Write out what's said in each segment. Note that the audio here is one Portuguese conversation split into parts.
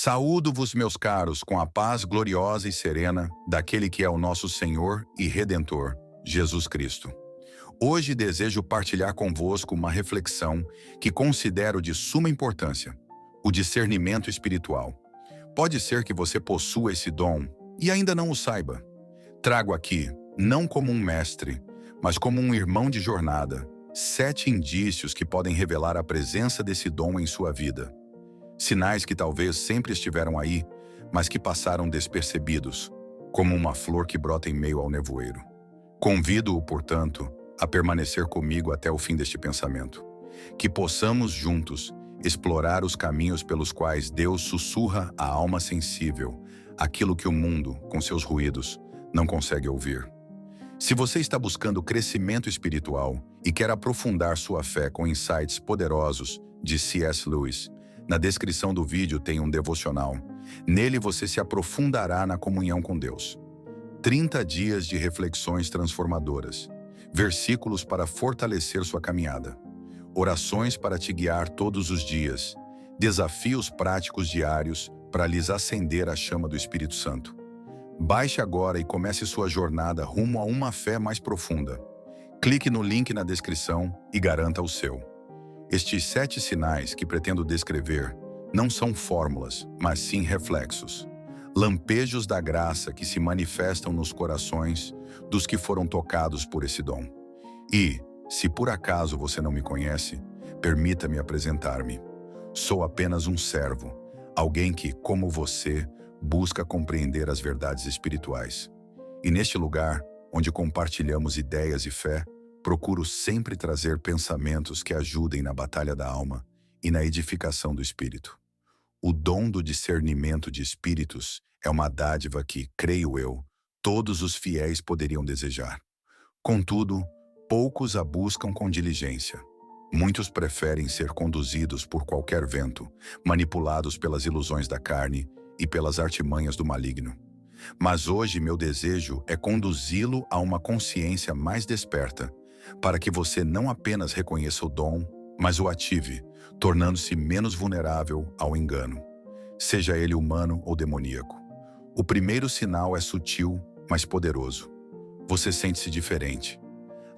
Saúdo-vos, meus caros, com a paz gloriosa e serena daquele que é o nosso Senhor e Redentor, Jesus Cristo. Hoje desejo partilhar convosco uma reflexão que considero de suma importância: o discernimento espiritual. Pode ser que você possua esse dom e ainda não o saiba. Trago aqui, não como um mestre, mas como um irmão de jornada, 7 indícios que podem revelar a presença desse dom em sua vida. Sinais que talvez sempre estiveram aí, mas que passaram despercebidos, como uma flor que brota em meio ao nevoeiro. Convido-o, portanto, a permanecer comigo até o fim deste pensamento. Que possamos juntos explorar os caminhos pelos quais Deus sussurra à alma sensível aquilo que o mundo, com seus ruídos, não consegue ouvir. Se você está buscando crescimento espiritual e quer aprofundar sua fé com insights poderosos de C.S. Lewis, na descrição do vídeo tem um devocional. Nele você se aprofundará na comunhão com Deus. 30 dias de reflexões transformadoras. Versículos para fortalecer sua caminhada. Orações para te guiar todos os dias. Desafios práticos diários para lhes acender a chama do Espírito Santo. Baixe agora e comece sua jornada rumo a uma fé mais profunda. Clique no link na descrição e garanta o seu. Estes 7 sinais que pretendo descrever não são fórmulas, mas sim reflexos. Lampejos da graça que se manifestam nos corações dos que foram tocados por esse dom. E, se por acaso você não me conhece, permita-me apresentar-me. Sou apenas um servo, alguém que, como você, busca compreender as verdades espirituais. E neste lugar, onde compartilhamos ideias e fé, procuro sempre trazer pensamentos que ajudem na batalha da alma e na edificação do espírito. O dom do discernimento de espíritos é uma dádiva que, creio eu, todos os fiéis poderiam desejar. Contudo, poucos a buscam com diligência. Muitos preferem ser conduzidos por qualquer vento, manipulados pelas ilusões da carne e pelas artimanhas do maligno. Mas hoje meu desejo é conduzi-lo a uma consciência mais desperta, para que você não apenas reconheça o dom, mas o ative, tornando-se menos vulnerável ao engano, seja ele humano ou demoníaco. O primeiro sinal é sutil, mas poderoso. Você sente-se diferente.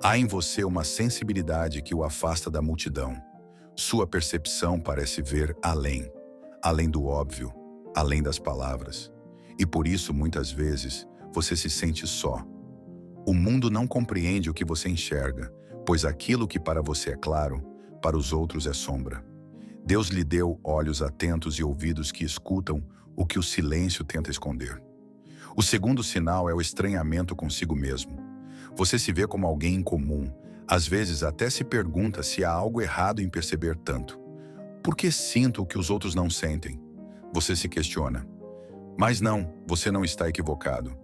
Há em você uma sensibilidade que o afasta da multidão. Sua percepção parece ver além do óbvio, além das palavras. E por isso, muitas vezes, você se sente só. O mundo não compreende o que você enxerga, pois aquilo que para você é claro, para os outros é sombra. Deus lhe deu olhos atentos e ouvidos que escutam o que o silêncio tenta esconder. O segundo sinal é o estranhamento consigo mesmo. Você se vê como alguém incomum, às vezes até se pergunta se há algo errado em perceber tanto. Por que sinto o que os outros não sentem? Você se questiona. Mas não, você não está equivocado.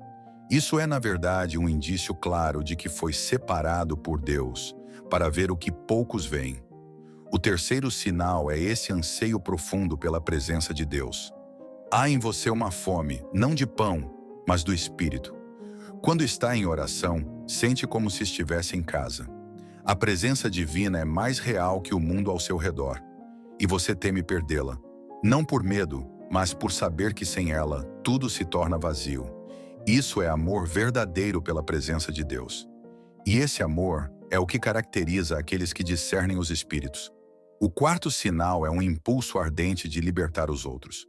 Isso é, na verdade, um indício claro de que foi separado por Deus para ver o que poucos veem. O terceiro sinal é esse anseio profundo pela presença de Deus. Há em você uma fome, não de pão, mas do Espírito. Quando está em oração, sente como se estivesse em casa. A presença divina é mais real que o mundo ao seu redor, e você teme perdê-la, não por medo, mas por saber que sem ela tudo se torna vazio. Isso é amor verdadeiro pela presença de Deus. E esse amor é o que caracteriza aqueles que discernem os espíritos. O quarto sinal é um impulso ardente de libertar os outros.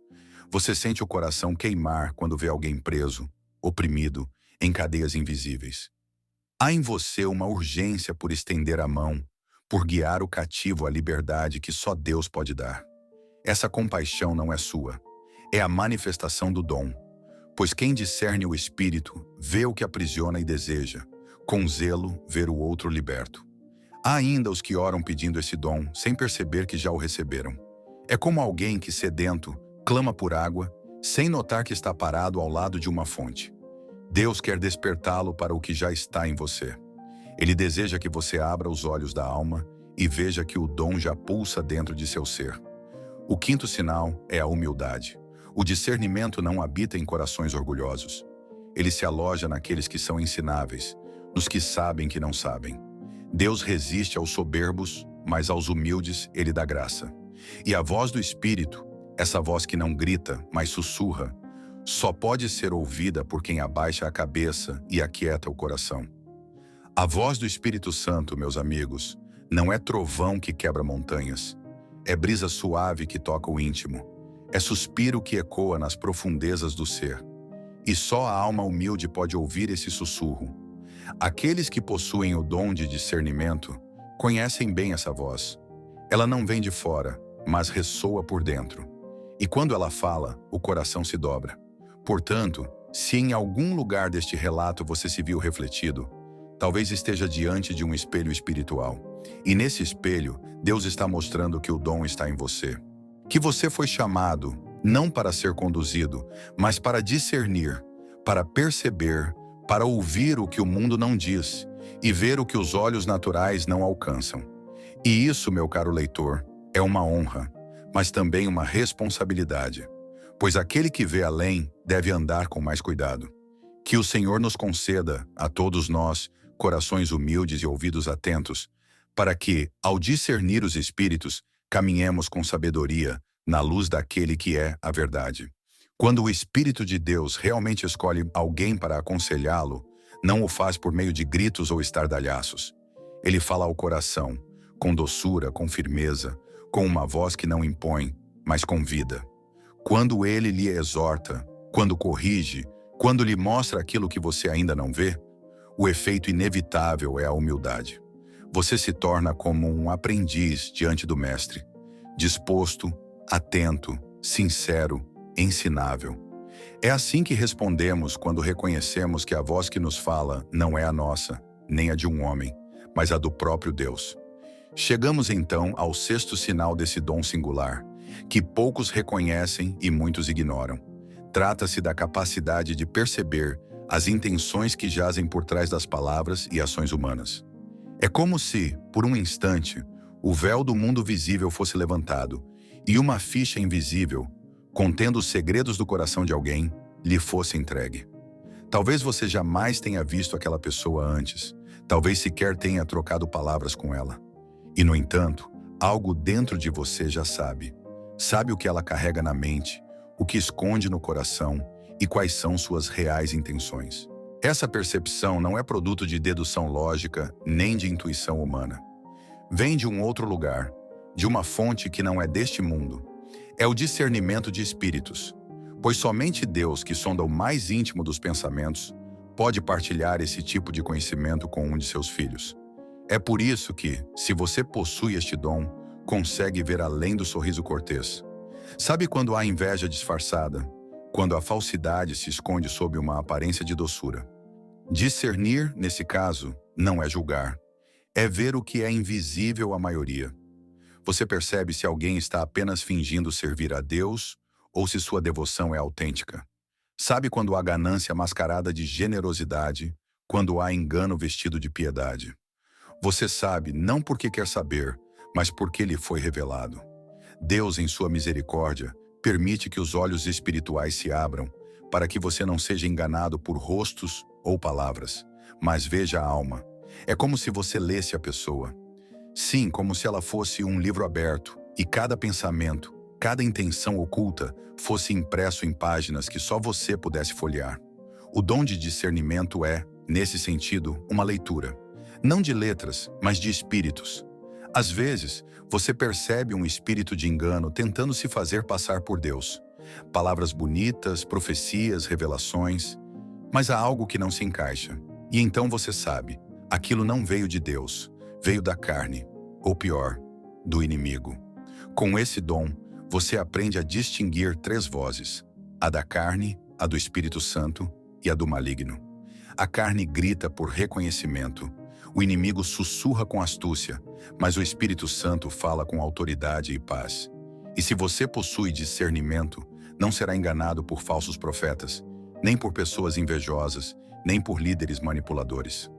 Você sente o coração queimar quando vê alguém preso, oprimido, em cadeias invisíveis. Há em você uma urgência por estender a mão, por guiar o cativo à liberdade que só Deus pode dar. Essa compaixão não é sua, é a manifestação do dom. Pois quem discerne o espírito vê o que aprisiona e deseja, com zelo ver o outro liberto. Há ainda os que oram pedindo esse dom sem perceber que já o receberam. É como alguém que, sedento, clama por água, sem notar que está parado ao lado de uma fonte. Deus quer despertá-lo para o que já está em você. Ele deseja que você abra os olhos da alma e veja que o dom já pulsa dentro de seu ser. O quinto sinal é a humildade. O discernimento não habita em corações orgulhosos. Ele se aloja naqueles que são ensináveis, nos que sabem que não sabem. Deus resiste aos soberbos, mas aos humildes ele dá graça. E a voz do Espírito essa voz que não grita, mas sussurra, só pode ser ouvida por quem abaixa a cabeça e aquieta o coração. A voz do Espírito Santo, meus amigos, não é trovão que quebra montanhas, é brisa suave que toca o íntimo, é suspiro que ecoa nas profundezas do ser. E só a alma humilde pode ouvir esse sussurro. Aqueles que possuem o dom de discernimento conhecem bem essa voz. Ela não vem de fora, mas ressoa por dentro. E quando ela fala, o coração se dobra. Portanto, se em algum lugar deste relato você se viu refletido, talvez esteja diante de um espelho espiritual. E nesse espelho, Deus está mostrando que o dom está em você. Que você foi chamado, não para ser conduzido, mas para discernir, para perceber, para ouvir o que o mundo não diz e ver o que os olhos naturais não alcançam. E isso, meu caro leitor, é uma honra, mas também uma responsabilidade, pois aquele que vê além deve andar com mais cuidado. Que o Senhor nos conceda, a todos nós, corações humildes e ouvidos atentos, para que, ao discernir os espíritos, caminhemos com sabedoria na luz daquele que é a verdade. Quando o Espírito de Deus realmente escolhe alguém para aconselhá-lo, não o faz por meio de gritos ou estardalhaços. Ele fala ao coração, com doçura, com firmeza, com uma voz que não impõe, mas convida. Quando ele lhe exorta, quando corrige, quando lhe mostra aquilo que você ainda não vê, o efeito inevitável é a humildade. Você se torna como um aprendiz diante do mestre, disposto, atento, sincero, ensinável. É assim que respondemos quando reconhecemos que a voz que nos fala não é a nossa, nem a de um homem, mas a do próprio Deus. Chegamos então ao sexto sinal desse dom singular, que poucos reconhecem e muitos ignoram. Trata-se da capacidade de perceber as intenções que jazem por trás das palavras e ações humanas. É como se, por um instante, o véu do mundo visível fosse levantado e uma ficha invisível, contendo os segredos do coração de alguém, lhe fosse entregue. Talvez você jamais tenha visto aquela pessoa antes, talvez sequer tenha trocado palavras com ela. E, no entanto, algo dentro de você já sabe. Sabe o que ela carrega na mente, o que esconde no coração e quais são suas reais intenções. Essa percepção não é produto de dedução lógica nem de intuição humana. Vem de um outro lugar, de uma fonte que não é deste mundo. É o discernimento de espíritos, pois somente Deus, que sonda o mais íntimo dos pensamentos, pode partilhar esse tipo de conhecimento com um de seus filhos. É por isso que, se você possui este dom, consegue ver além do sorriso cortês. Sabe quando há inveja disfarçada? Quando a falsidade se esconde sob uma aparência de doçura. Discernir, nesse caso, não é julgar. É ver o que é invisível à maioria. Você percebe se alguém está apenas fingindo servir a Deus ou se sua devoção é autêntica. Sabe quando há ganância mascarada de generosidade, quando há engano vestido de piedade. Você sabe não porque quer saber, mas porque lhe foi revelado. Deus, em sua misericórdia, permite que os olhos espirituais se abram para que você não seja enganado por rostos ou palavras, mas veja a alma. É como se você lesse a pessoa. Sim, como se ela fosse um livro aberto e cada pensamento, cada intenção oculta fosse impresso em páginas que só você pudesse folhear. O dom de discernimento é, nesse sentido, uma leitura. Não de letras, mas de espíritos. Às vezes, você percebe um espírito de engano tentando se fazer passar por Deus. Palavras bonitas, profecias, revelações, mas há algo que não se encaixa. E então você sabe, aquilo não veio de Deus, veio da carne, ou pior, do inimigo. Com esse dom, você aprende a distinguir 3 vozes: a da carne, a do Espírito Santo e a do maligno. A carne grita por reconhecimento, o inimigo sussurra com astúcia, mas o Espírito Santo fala com autoridade e paz. E se você possui discernimento, não será enganado por falsos profetas, nem por pessoas invejosas, nem por líderes manipuladores.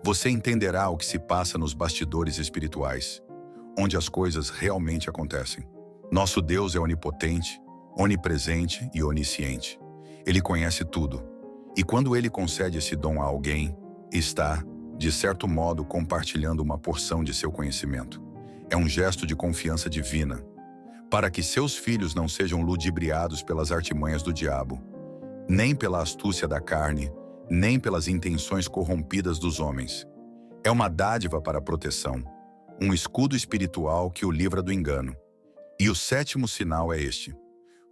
Você entenderá o que se passa nos bastidores espirituais, onde as coisas realmente acontecem. Nosso Deus é onipotente, onipresente e onisciente. Ele conhece tudo. E quando ele concede esse dom a alguém, está, de certo modo, compartilhando uma porção de seu conhecimento. É um gesto de confiança divina. para que seus filhos não sejam ludibriados pelas artimanhas do diabo, nem pela astúcia da carne, nem pelas intenções corrompidas dos homens. É uma dádiva para a proteção, um escudo espiritual que o livra do engano. E o sétimo sinal é este: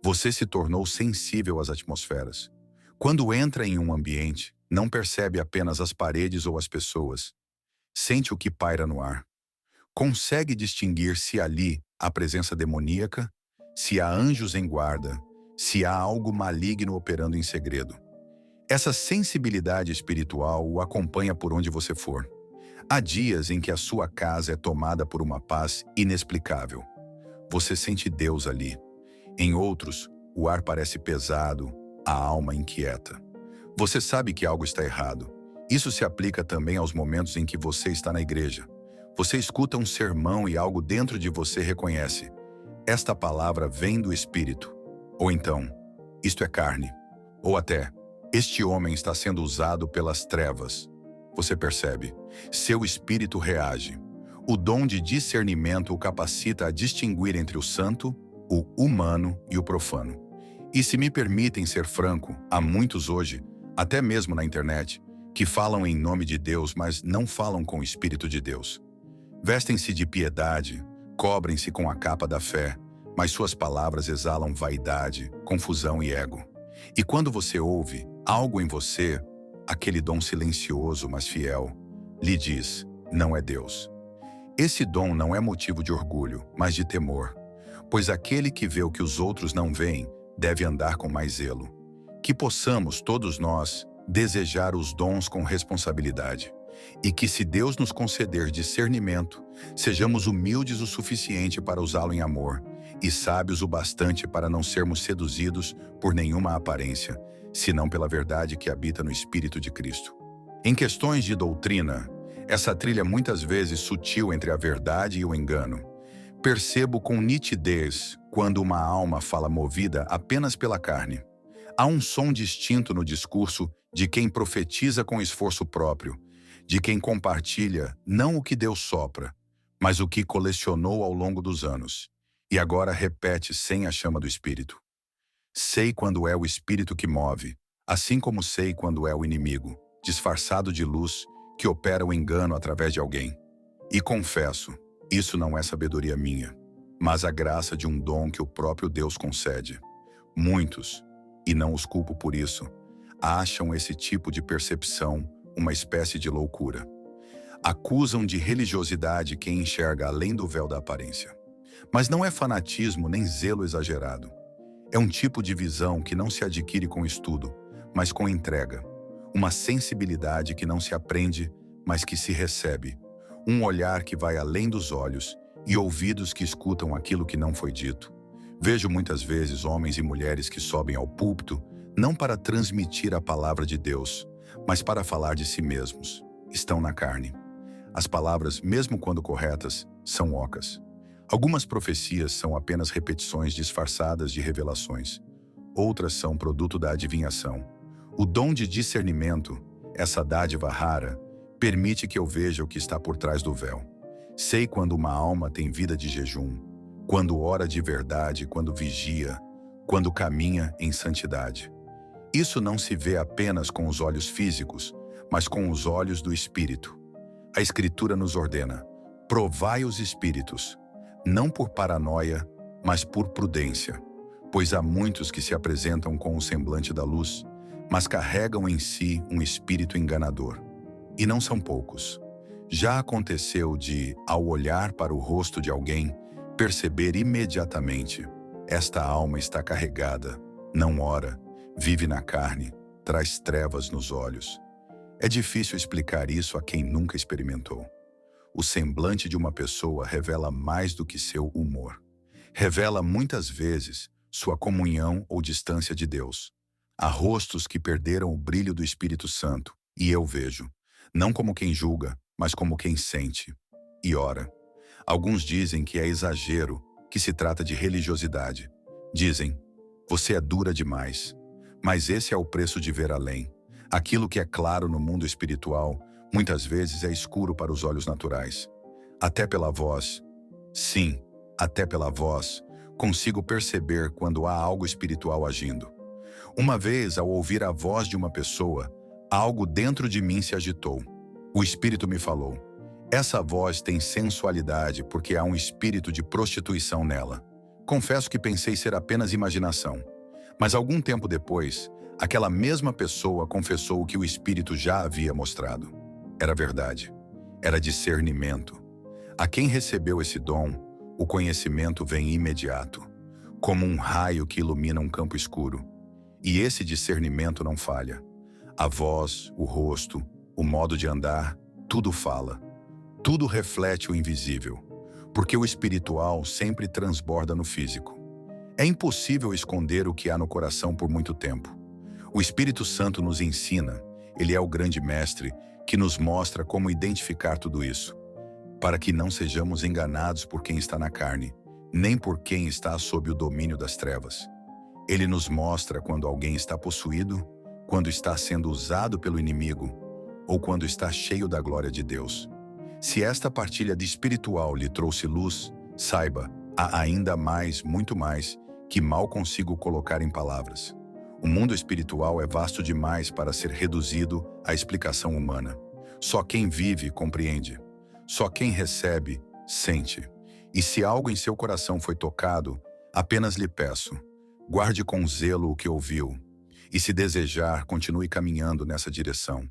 você se tornou sensível às atmosferas. Quando entra em um ambiente, não percebe apenas as paredes ou as pessoas. Sente o que paira no ar. Consegue distinguir se ali há presença demoníaca, se há anjos em guarda, se há algo maligno operando em segredo. Essa sensibilidade espiritual o acompanha por onde você for. Há dias em que a sua casa é tomada por uma paz inexplicável. Você sente Deus ali. Em outros, o ar parece pesado, a alma inquieta. Você sabe que algo está errado. Isso se aplica também aos momentos em que você está na igreja. Você escuta um sermão e algo dentro de você reconhece: esta palavra vem do Espírito. Ou então, isto é carne. Ou até, este homem está sendo usado pelas trevas. Você percebe. Seu espírito reage. O dom de discernimento o capacita a distinguir entre o santo, o humano e o profano. E se me permitem ser franco, há muitos hoje, até mesmo na internet, que falam em nome de Deus, mas não falam com o Espírito de Deus. Vestem-se de piedade, cobrem-se com a capa da fé, mas suas palavras exalam vaidade, confusão e ego. E quando você ouve algo em você, aquele dom silencioso, mas fiel, lhe diz: não é Deus. Esse dom não é motivo de orgulho, mas de temor, pois aquele que vê o que os outros não veem deve andar com mais zelo. Que possamos, todos nós, desejar os dons com responsabilidade, e que, se Deus nos conceder discernimento, sejamos humildes o suficiente para usá-lo em amor, e sábios o bastante para não sermos seduzidos por nenhuma aparência, senão pela verdade que habita no Espírito de Cristo. Em questões de doutrina, essa trilha muitas vezes sutil entre a verdade e o engano, percebo com nitidez quando uma alma fala movida apenas pela carne. Há um som distinto no discurso de quem profetiza com esforço próprio, de quem compartilha não o que Deus sopra, mas o que colecionou ao longo dos anos, e agora repete sem a chama do Espírito. Sei quando é o Espírito que move, assim como sei quando é o inimigo, disfarçado de luz, que opera o engano através de alguém. E confesso, isso não é sabedoria minha, mas a graça de um dom que o próprio Deus concede. Muitos, e não os culpo por isso, acham esse tipo de percepção uma espécie de loucura. Acusam de religiosidade quem enxerga além do véu da aparência. Mas não é fanatismo nem zelo exagerado. É um tipo de visão que não se adquire com estudo, mas com entrega. Uma sensibilidade que não se aprende, mas que se recebe. Um olhar que vai além dos olhos e ouvidos que escutam aquilo que não foi dito. Vejo muitas vezes homens e mulheres que sobem ao púlpito não para transmitir a palavra de Deus, mas para falar de si mesmos. Estão na carne. As palavras, mesmo quando corretas, são ocas. Algumas profecias são apenas repetições disfarçadas de revelações. Outras são produto da adivinhação. O dom de discernimento, essa dádiva rara, permite que eu veja o que está por trás do véu. Sei quando uma alma tem vida de jejum, quando ora de verdade, quando vigia, quando caminha em santidade. Isso não se vê apenas com os olhos físicos, mas com os olhos do Espírito. A Escritura nos ordena: provai os espíritos, não por paranoia, mas por prudência, pois há muitos que se apresentam com o semblante da luz, mas carregam em si um espírito enganador. E não são poucos. Já aconteceu de, ao olhar para o rosto de alguém, perceber imediatamente: esta alma está carregada, não ora, vive na carne, traz trevas nos olhos. É difícil explicar isso a quem nunca experimentou. O semblante de uma pessoa revela mais do que seu humor. Revela muitas vezes sua comunhão ou distância de Deus. Há rostos que perderam o brilho do Espírito Santo, e eu vejo, não como quem julga, mas como quem sente e ora. Alguns dizem que é exagero, que se trata de religiosidade. Dizem: você é dura demais. Mas esse é o preço de ver além. Aquilo que é claro no mundo espiritual, muitas vezes é escuro para os olhos naturais. Até pela voz. Sim, até pela voz. consigo perceber quando há algo espiritual agindo. Uma vez, ao ouvir a voz de uma pessoa, algo dentro de mim se agitou. O Espírito me falou: essa voz tem sensualidade porque há um espírito de prostituição nela. Confesso que pensei ser apenas imaginação. Mas algum tempo depois, aquela mesma pessoa confessou o que o Espírito já havia mostrado. Era verdade. Era discernimento. A quem recebeu esse dom, o conhecimento vem imediato, como um raio que ilumina um campo escuro. E esse discernimento não falha. A voz, o rosto, o modo de andar, tudo fala. Tudo reflete o invisível, porque o espiritual sempre transborda no físico. É impossível esconder o que há no coração por muito tempo. O Espírito Santo nos ensina, ele é o grande mestre que nos mostra como identificar tudo isso, para que não sejamos enganados por quem está na carne, nem por quem está sob o domínio das trevas. Ele nos mostra quando alguém está possuído, quando está sendo usado pelo inimigo, ou quando está cheio da glória de Deus. Se esta partilha de espiritual lhe trouxe luz, saiba, há ainda mais, muito mais, que mal consigo colocar em palavras. O mundo espiritual é vasto demais para ser reduzido à explicação humana. Só quem vive compreende. Só quem recebe, sente. E se algo em seu coração foi tocado, apenas lhe peço, guarde com zelo o que ouviu. E se desejar, continue caminhando nessa direção.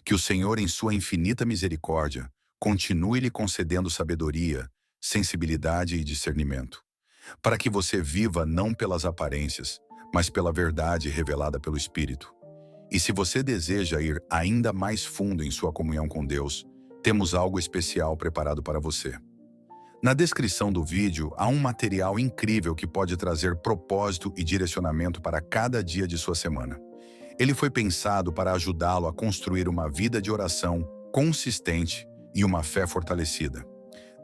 Que o Senhor, em sua infinita misericórdia, continue lhe concedendo sabedoria, sensibilidade e discernimento, para que você viva não pelas aparências, mas pela verdade revelada pelo Espírito. E se você deseja ir ainda mais fundo em sua comunhão com Deus, temos algo especial preparado para você. Na descrição do vídeo há um material incrível que pode trazer propósito e direcionamento para cada dia de sua semana. Ele foi pensado para ajudá-lo a construir uma vida de oração consistente e uma fé fortalecida.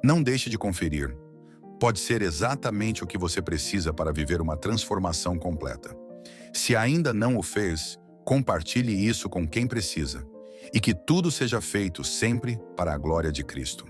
Não deixe de conferir. Pode ser exatamente o que você precisa para viver uma transformação completa. Se ainda não o fez, compartilhe isso com quem precisa. E que tudo seja feito sempre para a glória de Cristo.